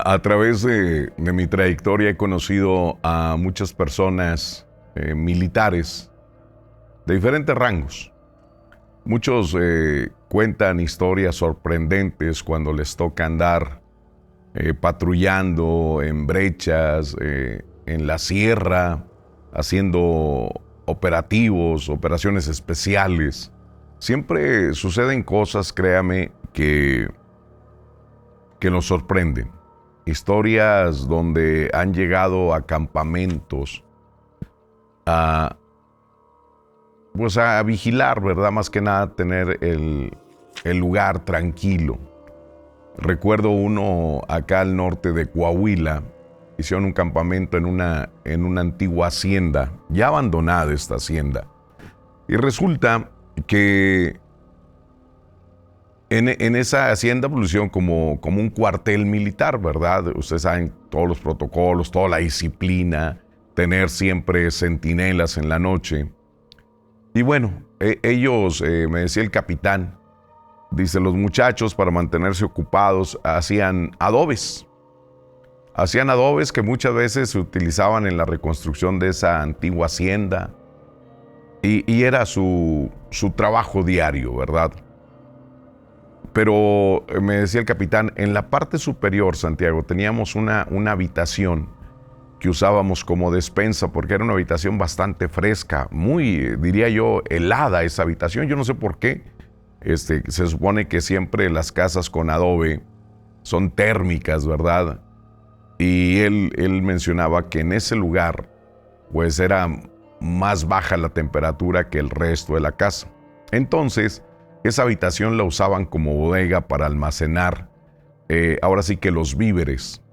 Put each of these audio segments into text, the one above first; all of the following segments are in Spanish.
A través de mi trayectoria he conocido a muchas personas militares de diferentes rangos. Muchos cuentan historias sorprendentes cuando les toca andar patrullando en brechas, en la sierra, haciendo operaciones especiales. Siempre suceden cosas, créame, que nos sorprenden. Historias donde han llegado a campamentos a vigilar, ¿verdad? Más que nada tener el lugar tranquilo. Recuerdo uno acá al norte de Coahuila. Hicieron un campamento en una antigua hacienda, ya abandonada esta hacienda. Y resulta que en esa hacienda pues, hicieron como un cuartel militar, ¿verdad? Ustedes saben todos los protocolos, toda la disciplina, tener siempre centinelas en la noche. Y bueno, ellos, me decía el capitán, dice, los muchachos para mantenerse ocupados hacían adobes. Hacían adobes que muchas veces se utilizaban en la reconstrucción de esa antigua hacienda. Y era su trabajo diario, ¿verdad? Pero me decía el capitán, en la parte superior, Santiago, teníamos una habitación que usábamos como despensa porque era una habitación bastante fresca, muy, diría yo, helada esa habitación. Yo no sé por qué. Se supone que siempre las casas con adobe son térmicas, ¿verdad? Y él mencionaba que en ese lugar, pues era más baja la temperatura que el resto de la casa. Entonces, esa habitación la usaban como bodega para almacenar, ahora sí que los víveres.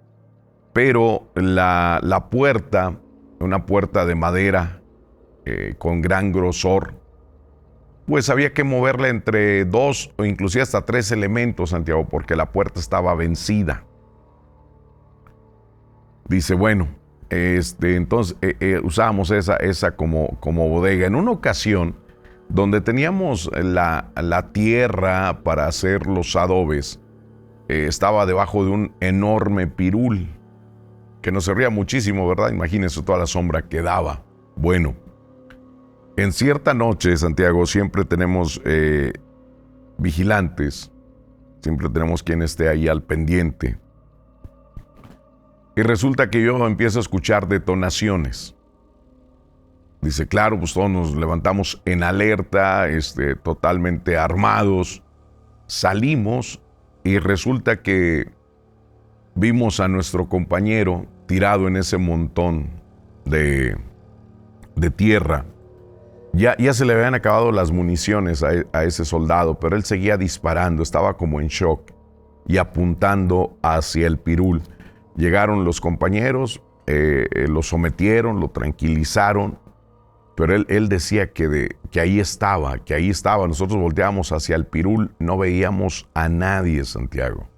Pero la puerta, una puerta de madera con gran grosor, pues había que moverla entre 2 o inclusive hasta 3 elementos, Santiago, porque la puerta estaba vencida. Dice, bueno, entonces usábamos esa como bodega. En una ocasión, donde teníamos la tierra para hacer los adobes, estaba debajo de un enorme pirul, que nos servía muchísimo, ¿verdad? Imagínense toda la sombra que daba. Bueno, en cierta noche, Santiago, siempre tenemos vigilantes, siempre tenemos quien esté ahí al pendiente. Y resulta que yo empiezo a escuchar detonaciones. Dice, claro, pues todos nos levantamos en alerta, totalmente armados. Salimos y resulta que vimos a nuestro compañero tirado en ese montón de tierra. Ya se le habían acabado las municiones a ese soldado, pero él seguía disparando, estaba como en shock y apuntando hacia el pirul. Llegaron los compañeros, lo sometieron, lo tranquilizaron, pero él decía que ahí estaba. Nosotros volteábamos hacia el pirul, no veíamos a nadie, Santiago.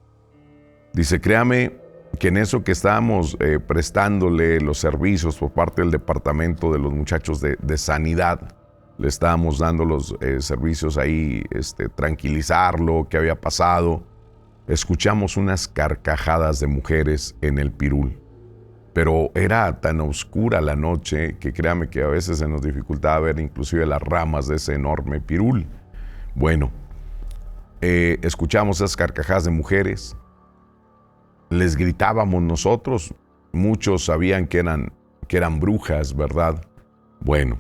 Dice, créame que en eso que estábamos prestándole los servicios por parte del departamento de los muchachos de sanidad, le estábamos dando los servicios ahí, tranquilizarlo, qué había pasado. Escuchamos unas carcajadas de mujeres en el pirul. Pero era tan oscura la noche que créame que a veces se nos dificultaba ver inclusive las ramas de ese enorme pirul. Bueno, escuchamos esas carcajadas de mujeres. Les gritábamos nosotros. Muchos sabían que eran brujas, ¿verdad? Bueno,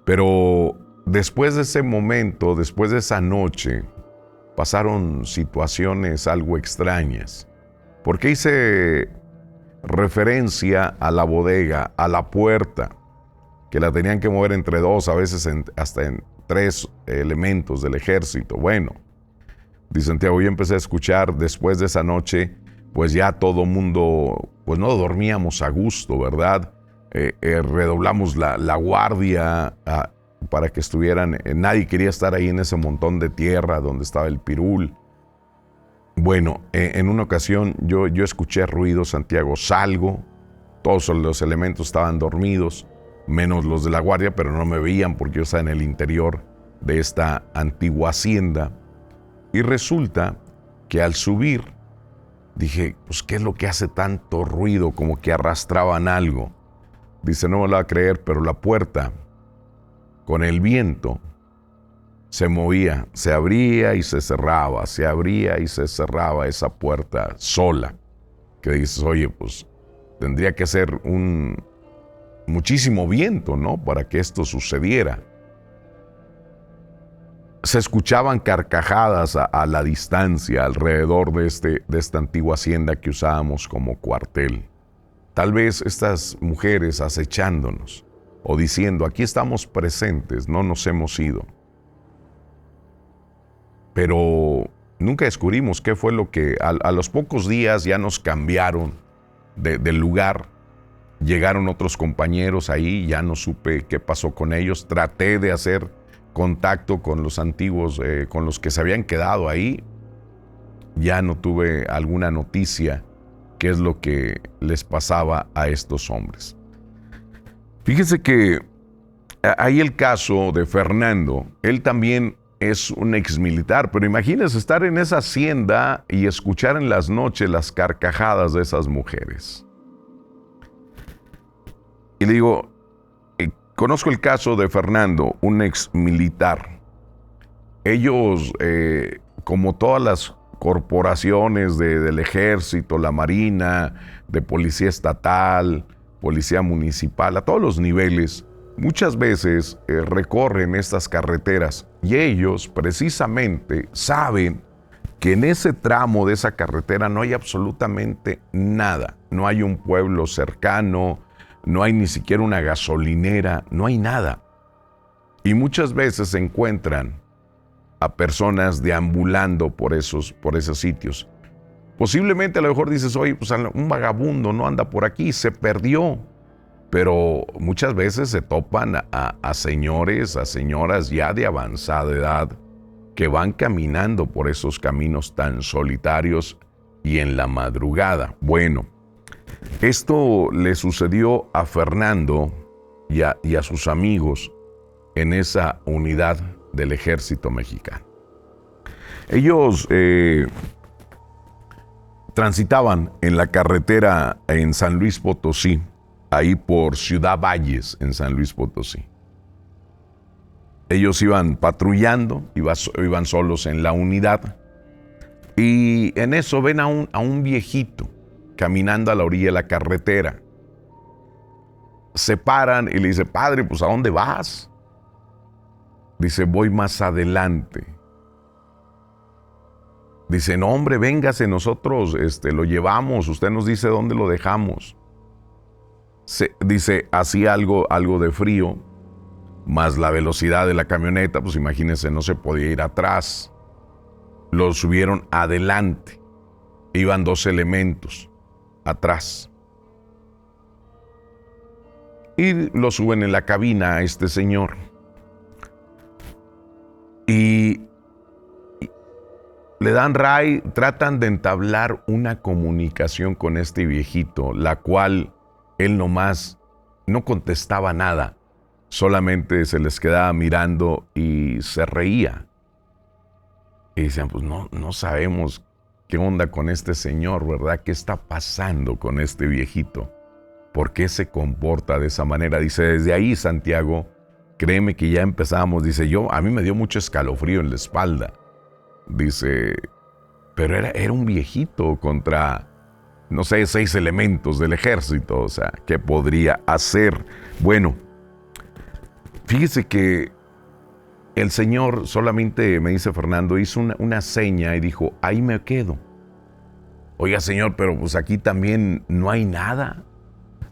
pero después de ese momento, después de esa noche, pasaron situaciones algo extrañas. Porque hice referencia a la bodega, a la puerta, que la tenían que mover entre 2, a veces hasta en 3 elementos del ejército. Bueno, dice Santiago, yo empecé a escuchar después de esa noche, pues ya todo mundo, pues no dormíamos a gusto, ¿verdad? Redoblamos la guardia para que estuvieran, nadie quería estar ahí en ese montón de tierra donde estaba el pirul. Bueno, en una ocasión yo escuché ruido, Santiago, salgo, todos los elementos estaban dormidos, menos los de la guardia, pero no me veían porque yo estaba en el interior de esta antigua hacienda. Y resulta que al subir Dije, pues, ¿qué es lo que hace tanto ruido? Como que arrastraban algo. Dice, no me lo va a creer, pero la puerta, con el viento, se movía, se abría y se cerraba, se abría y se cerraba esa puerta sola. Que dices, oye, pues, tendría que ser muchísimo viento, ¿no? Para que esto sucediera. Se escuchaban carcajadas a la distancia alrededor de esta antigua hacienda que usábamos como cuartel. Tal vez estas mujeres acechándonos o diciendo, aquí estamos presentes, no nos hemos ido. Pero nunca descubrimos qué fue lo que a los pocos días ya nos cambiaron del lugar. Llegaron otros compañeros ahí, ya no supe qué pasó con ellos. Traté de hacer contacto con los antiguos, con los que se habían quedado ahí. Ya no tuve alguna noticia qué es lo que les pasaba a estos hombres. Fíjense que hay el caso de Fernando. Él también es un exmilitar, pero imagínense estar en esa hacienda y escuchar en las noches las carcajadas de esas mujeres. Y le digo, conozco el caso de Fernando, un exmilitar. Ellos, como todas las corporaciones del ejército, la marina, de policía estatal, policía municipal, a todos los niveles, muchas veces recorren estas carreteras y ellos precisamente saben que en ese tramo de esa carretera no hay absolutamente nada. No hay un pueblo cercano, no hay ni siquiera una gasolinera, no hay nada. Y muchas veces se encuentran a personas deambulando por esos sitios. Posiblemente a lo mejor dices, oye, pues un vagabundo no anda por aquí, se perdió. Pero muchas veces se topan a señores, a señoras ya de avanzada edad que van caminando por esos caminos tan solitarios y en la madrugada. Bueno, esto le sucedió a Fernando y a sus amigos en esa unidad del ejército mexicano. Ellos transitaban en la carretera en San Luis Potosí, ahí por Ciudad Valles, en San Luis Potosí. Ellos iban patrullando, iban solos en la unidad, y en eso ven a un viejito caminando a la orilla de la carretera. Se paran y le dice, padre, pues ¿a dónde vas? Dice, voy más adelante. Dice, no hombre, véngase, nosotros lo llevamos, usted nos dice dónde lo dejamos. Dice, hacía algo de frío, más la velocidad de la camioneta, pues imagínense, no se podía ir atrás. Lo subieron adelante, iban 2 elementos atrás. Y lo suben en la cabina a este señor. Y le dan ray, tratan de entablar una comunicación con este viejito, la cual él nomás no contestaba nada, solamente se les quedaba mirando y se reía. Y decían, pues no sabemos qué onda con este señor, ¿verdad? ¿Qué está pasando con este viejito? ¿Por qué se comporta de esa manera? Dice, desde ahí, Santiago, créeme que ya empezamos. Dice, a mí me dio mucho escalofrío en la espalda. Dice, pero era un viejito contra, no sé, 6 elementos del ejército. O sea, ¿qué podría hacer? Bueno, fíjese que el señor solamente, me dice Fernando, hizo una seña y dijo, ahí me quedo. Oiga, señor, pero pues aquí también no hay nada.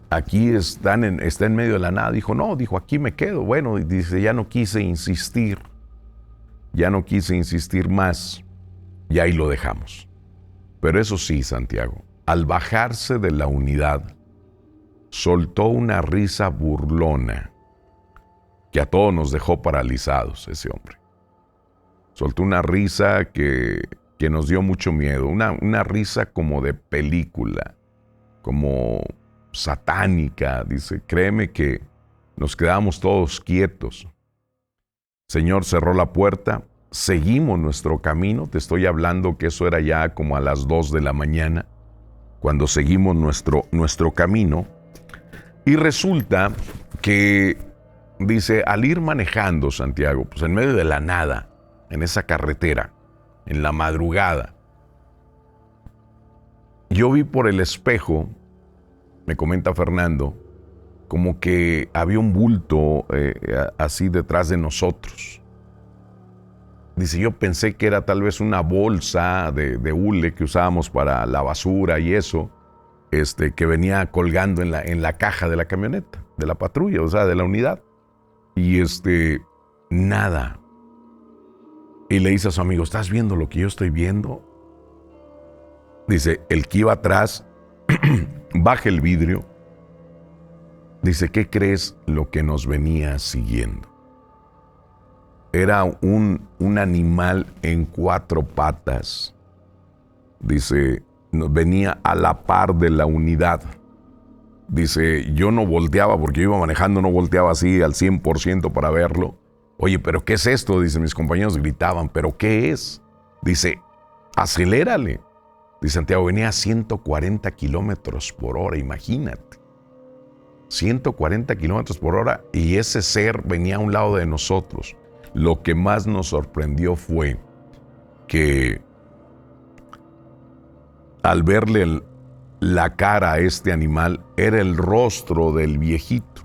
Aquí está en medio de la nada. Dijo, no, aquí me quedo. Bueno, dice, ya no quise insistir más, y ahí lo dejamos. Pero eso sí, Santiago, al bajarse de la unidad, soltó una risa burlona que a todos nos dejó paralizados ese hombre. Soltó una risa que nos dio mucho miedo, una risa como de película, como satánica. Dice, créeme que nos quedamos todos quietos. Señor cerró la puerta, seguimos nuestro camino. Te estoy hablando que eso era ya como a las 2 de la mañana. cuando seguimos nuestro camino. Y resulta que, dice, al ir manejando, Santiago, pues en medio de la nada, en esa carretera, en la madrugada, yo vi por el espejo, me comenta Fernando, como que había un bulto así detrás de nosotros. Dice, yo pensé que era tal vez una bolsa de hule que usábamos para la basura y eso, que venía colgando en la caja de la camioneta, de la patrulla, o sea, de la unidad. Y nada. Y le dice a su amigo, ¿estás viendo lo que yo estoy viendo? Dice, el que iba atrás baja el vidrio. Dice, ¿qué crees lo que nos venía siguiendo? Era un animal en 4 patas. Dice, venía a la par de la unidad. Dice, yo no volteaba porque yo iba manejando, no volteaba así al 100% para verlo. Oye, ¿pero qué es esto? Dice, mis compañeros gritaban, ¿pero qué es? Dice, acelérale. Dice Santiago, venía a 140 kilómetros por hora, imagínate. 140 kilómetros por hora y ese ser venía a un lado de nosotros. Lo que más nos sorprendió fue que al verle la cara a este animal, era el rostro del viejito.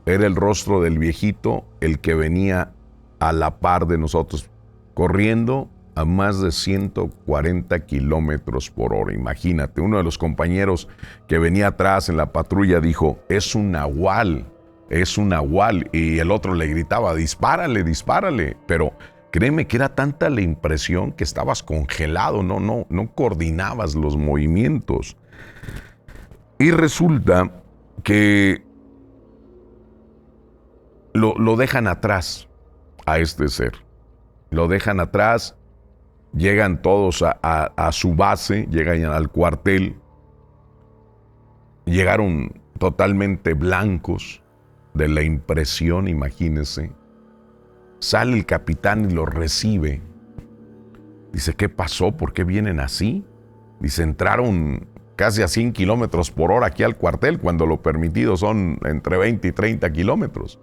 Era el rostro del viejito el que venía a la par de nosotros, corriendo a más de 140 kilómetros por hora. Imagínate, uno de los compañeros que venía atrás en la patrulla dijo, es un nahual, y el otro le gritaba, dispárale, dispárale, pero créeme que era tanta la impresión que estabas congelado, no coordinabas los movimientos. Y resulta que lo dejan atrás a este ser. Lo dejan atrás, llegan todos a su base, llegan al cuartel. Llegaron totalmente blancos de la impresión, imagínense. Sale el capitán y los recibe. Dice, ¿qué pasó? ¿Por qué vienen así? Dice, entraron casi a 100 kilómetros por hora aquí al cuartel, cuando lo permitido son entre 20 y 30 kilómetros.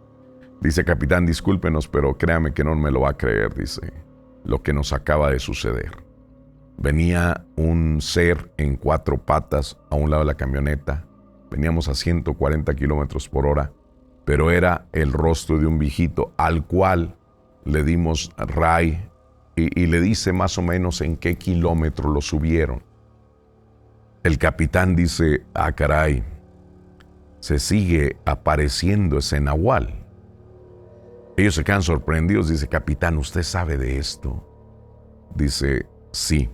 Dice, capitán, discúlpenos, pero créame que no me lo va a creer, dice, lo que nos acaba de suceder. Venía un ser en 4 patas a un lado de la camioneta. Veníamos a 140 kilómetros por hora, pero era el rostro de un viejito al cual le dimos ray y le dice más o menos en qué kilómetro lo subieron. El capitán dice, ah, caray, se sigue apareciendo ese nahual. Ellos se quedan sorprendidos. Dice, capitán, ¿usted sabe de esto? Dice, sí.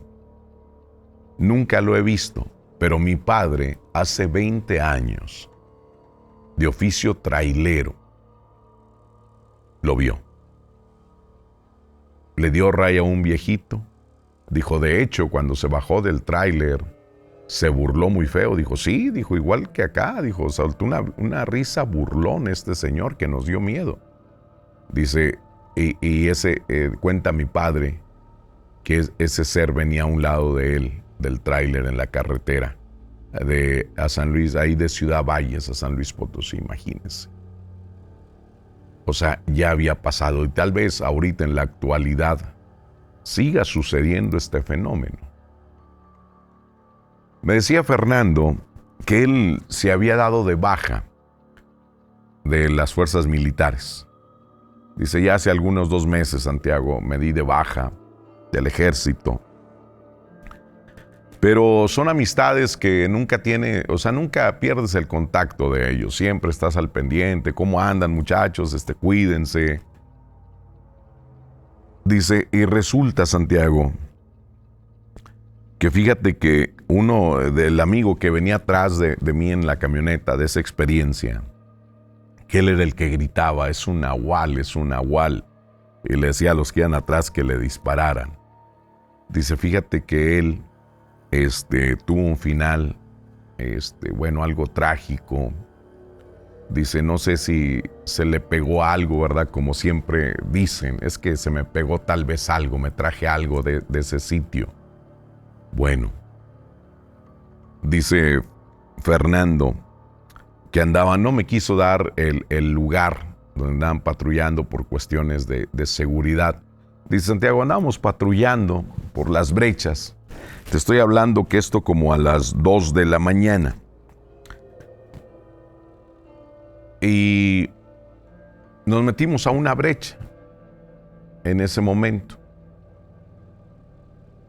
Nunca lo he visto, pero mi padre hace 20 años, de oficio trailero, lo vio. Le dio raya a un viejito. Dijo, de hecho, cuando se bajó del tráiler, se burló muy feo. Dijo, sí, dijo, igual que acá. Dijo, saltó una risa burlón este señor que nos dio miedo. Dice, y cuenta mi padre que ese ser venía a un lado de él, del tráiler en la carretera a San Luis, ahí de Ciudad Valles a San Luis Potosí, imagínense. O sea, ya había pasado y tal vez ahorita en la actualidad siga sucediendo este fenómeno. Me decía Fernando que él se había dado de baja de las fuerzas militares. Dice, ya hace algunos 2 meses, Santiago, me di de baja del ejército. Pero son amistades que nunca pierdes el contacto de ellos. Siempre estás al pendiente. ¿Cómo andan, muchachos? Cuídense. Dice, y resulta, Santiago, que fíjate que uno del amigo que venía atrás de mí en la camioneta, de esa experiencia, que él era el que gritaba, es un nahual, es un nahual. Y le decía a los que iban atrás que le dispararan. Dice, fíjate que él tuvo un final, algo trágico. Dice, no sé si se le pegó algo, ¿verdad? Como siempre dicen, es que se me pegó tal vez algo, me traje algo de ese sitio. Bueno, Dice Fernando que andaba, no me quiso dar el lugar donde andaban patrullando por cuestiones de seguridad. Dice Santiago, andábamos patrullando por las brechas. Te estoy hablando que esto como a las 2 de la mañana. Y nos metimos a una brecha en ese momento.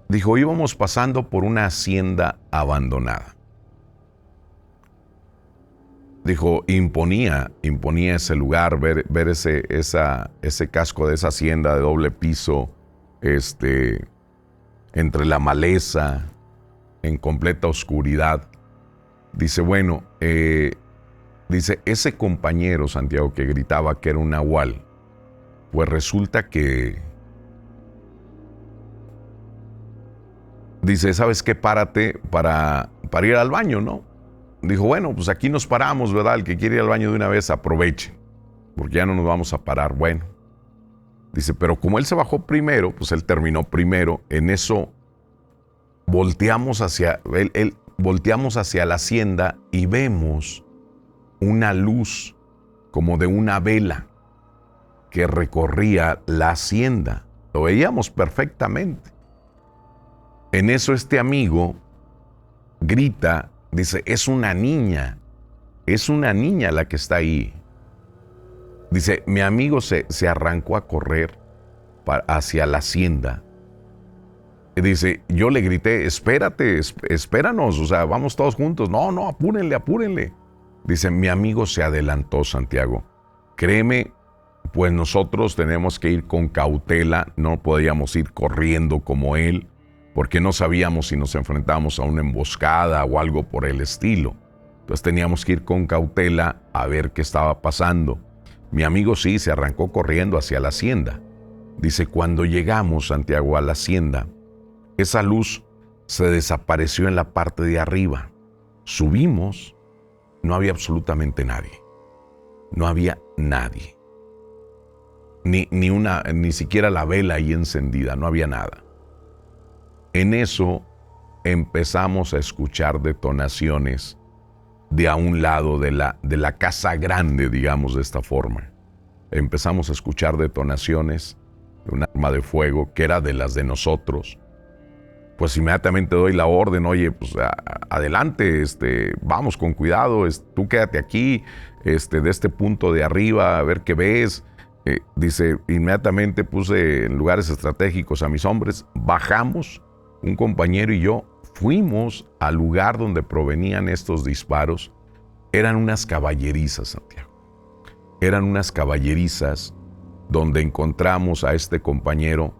Dijo, íbamos pasando por una hacienda abandonada. Dijo, imponía ese lugar, ver ese casco de esa hacienda de doble piso, entre la maleza, en completa oscuridad. Dice, bueno, dice, ese compañero, Santiago, que gritaba que era un nahual, pues resulta que, dice, ¿sabes qué? Párate para ir al baño, ¿no? Dijo, bueno, pues aquí nos paramos, ¿verdad? El que quiere ir al baño de una vez, aproveche, porque ya no nos vamos a parar. Bueno, dice, pero como él se bajó primero, pues él terminó primero. En eso volteamos hacia la hacienda y vemos una luz como de una vela que recorría la hacienda. Lo veíamos perfectamente. En eso este amigo grita, dice, es una niña la que está ahí. Dice, mi amigo se arrancó a correr hacia la hacienda. Y dice, yo le grité, espérate, espéranos, o sea, vamos todos juntos. No, apúrenle. Dice, mi amigo se adelantó, Santiago. Créeme, pues nosotros tenemos que ir con cautela, no podíamos ir corriendo como él, porque no sabíamos si nos enfrentábamos a una emboscada o algo por el estilo. Entonces teníamos que ir con cautela a ver qué estaba pasando. Mi amigo sí se arrancó corriendo hacia la hacienda. Dice, cuando llegamos, Santiago, a la hacienda, esa luz se desapareció en la parte de arriba. Subimos, no había absolutamente nadie. No había nadie. Ni siquiera la vela ahí encendida, no había nada. En eso empezamos a escuchar detonaciones de a un lado de la casa grande, digamos de esta forma. Empezamos a escuchar detonaciones de un arma de fuego que era de las de nosotros. Pues inmediatamente doy la orden, oye, pues adelante, vamos con cuidado, tú quédate aquí, de este punto de arriba, a ver qué ves. Dice, inmediatamente puse en lugares estratégicos a mis hombres, bajamos, un compañero y yo, fuimos al lugar donde provenían estos disparos. Eran unas caballerizas, Santiago. Eran unas caballerizas donde encontramos a este compañero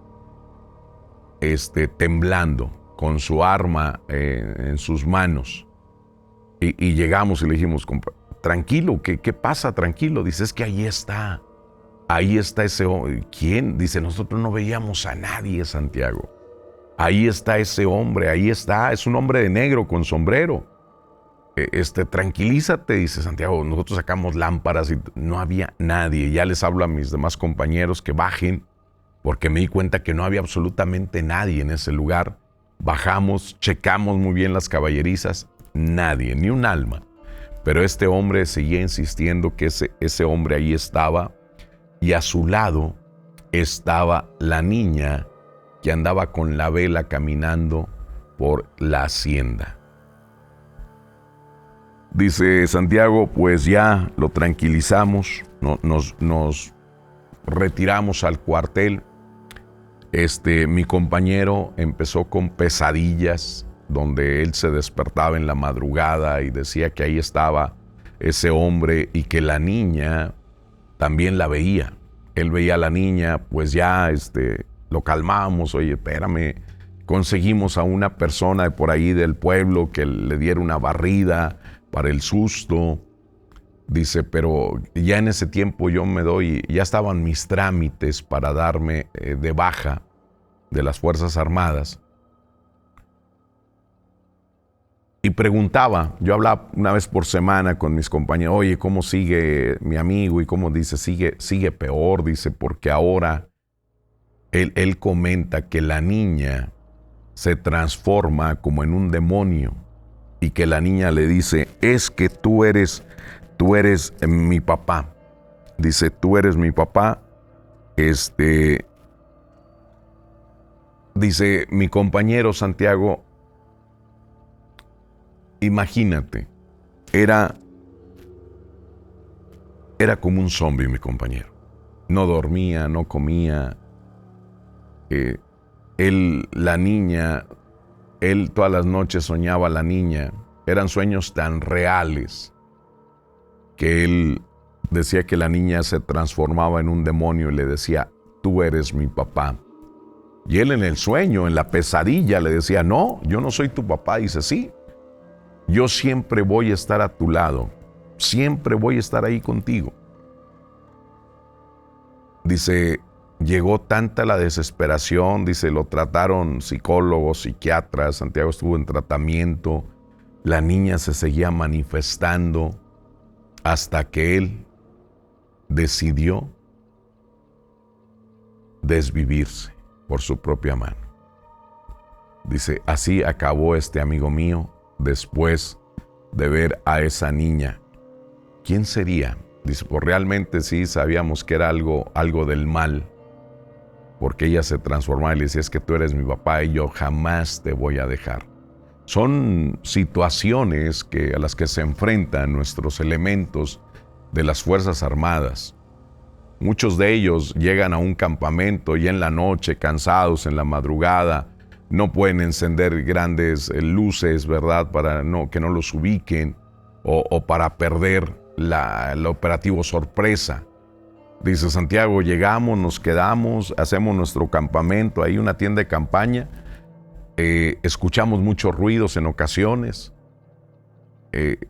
temblando con su arma en sus manos. Y llegamos y le dijimos, tranquilo, ¿qué pasa? Tranquilo. Dice, es que ahí está ese hombre. ¿Quién? Dice, nosotros no veíamos a nadie, Santiago. Ahí está ese hombre, ahí está, es un hombre de negro con sombrero. Tranquilízate, dice Santiago. Nosotros sacamos lámparas y no había nadie. Ya les hablo a mis demás compañeros que bajen, porque me di cuenta que no había absolutamente nadie en ese lugar. Bajamos, checamos muy bien las caballerizas, nadie, ni un alma. Pero este hombre seguía insistiendo que ese hombre ahí estaba, y a su lado estaba la niña que andaba con la vela caminando por la hacienda. Dice Santiago, pues ya lo tranquilizamos, nos retiramos al cuartel. Mi compañero empezó con pesadillas, donde él se despertaba en la madrugada y decía que ahí estaba ese hombre y que la niña también la veía. Él veía a la niña, pues ya lo calmamos, oye, espérame, conseguimos a una persona de por ahí del pueblo que le diera una barrida para el susto. Dice, pero ya en ese tiempo ya estaban mis trámites para darme de baja de las Fuerzas Armadas. Y preguntaba, yo hablaba una vez por semana con mis compañeros, oye, ¿cómo sigue mi amigo? Y cómo dice, sigue peor, dice, porque ahora él comenta que la niña se transforma como en un demonio y que la niña le dice, es que tú eres mi papá. Dice, tú eres mi papá. Dice, mi compañero Santiago, imagínate, era como un zombie mi compañero. No dormía, no comía. La niña, él todas las noches soñaba a la niña. Eran sueños tan reales que él decía que la niña se transformaba en un demonio y le decía, tú eres mi papá. Y él en el sueño, en la pesadilla, le decía, no, yo no soy tu papá. Dice, sí, yo siempre voy a estar a tu lado, siempre voy a estar ahí contigo. Dice, llegó tanta la desesperación, dice, lo trataron psicólogos, psiquiatras, Santiago estuvo en tratamiento, la niña se seguía manifestando hasta que él decidió desvivirse por su propia mano. Dice, así acabó este amigo mío después de ver a esa niña. ¿Quién sería? Dice, pues realmente sí sabíamos que era algo del mal, porque ella se transformaba y le decía, es que tú eres mi papá y yo jamás te voy a dejar. Son situaciones a las que se enfrentan nuestros elementos de las Fuerzas Armadas. Muchos de ellos llegan a un campamento y en la noche, cansados, en la madrugada, no pueden encender grandes luces, ¿verdad? Para que no los ubiquen o para perder el operativo sorpresa. Dice Santiago, llegamos, nos quedamos, hacemos nuestro campamento, hay una tienda de campaña, escuchamos muchos ruidos en ocasiones,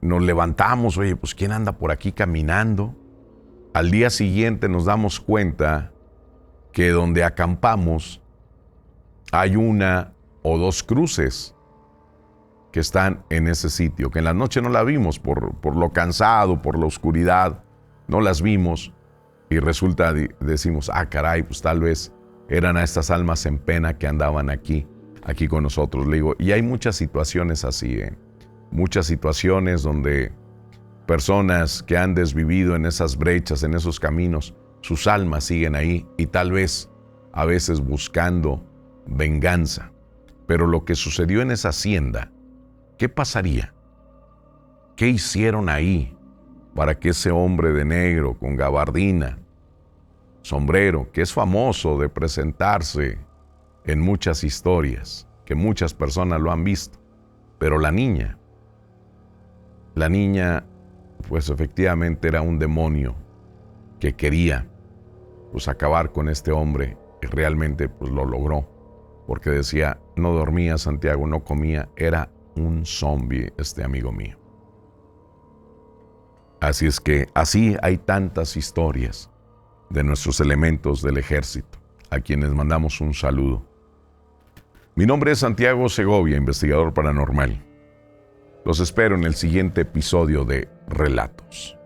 nos levantamos, oye, pues ¿quién anda por aquí caminando? Al día siguiente nos damos cuenta que donde acampamos hay una o dos cruces que están en ese sitio, que en la noche no la vimos por lo cansado, por la oscuridad, no las vimos y resulta, decimos, caray, pues tal vez eran a estas almas en pena que andaban aquí con nosotros. Le digo, y hay muchas situaciones así, muchas situaciones donde personas que han desvivido en esas brechas, en esos caminos, sus almas siguen ahí y tal vez a veces buscando venganza. Pero lo que sucedió en esa hacienda, ¿qué pasaría? ¿Qué hicieron ahí para que ese hombre de negro con gabardina, sombrero, que es famoso de presentarse en muchas historias, que muchas personas lo han visto, pero la niña, pues efectivamente era un demonio que quería pues acabar con este hombre y realmente pues lo logró, porque decía, no dormía Santiago, no comía, era un zombie este amigo mío. Así es que así hay tantas historias de nuestros elementos del ejército, a quienes mandamos un saludo. Mi nombre es Santiago Segovia, investigador paranormal. Los espero en el siguiente episodio de Relatos.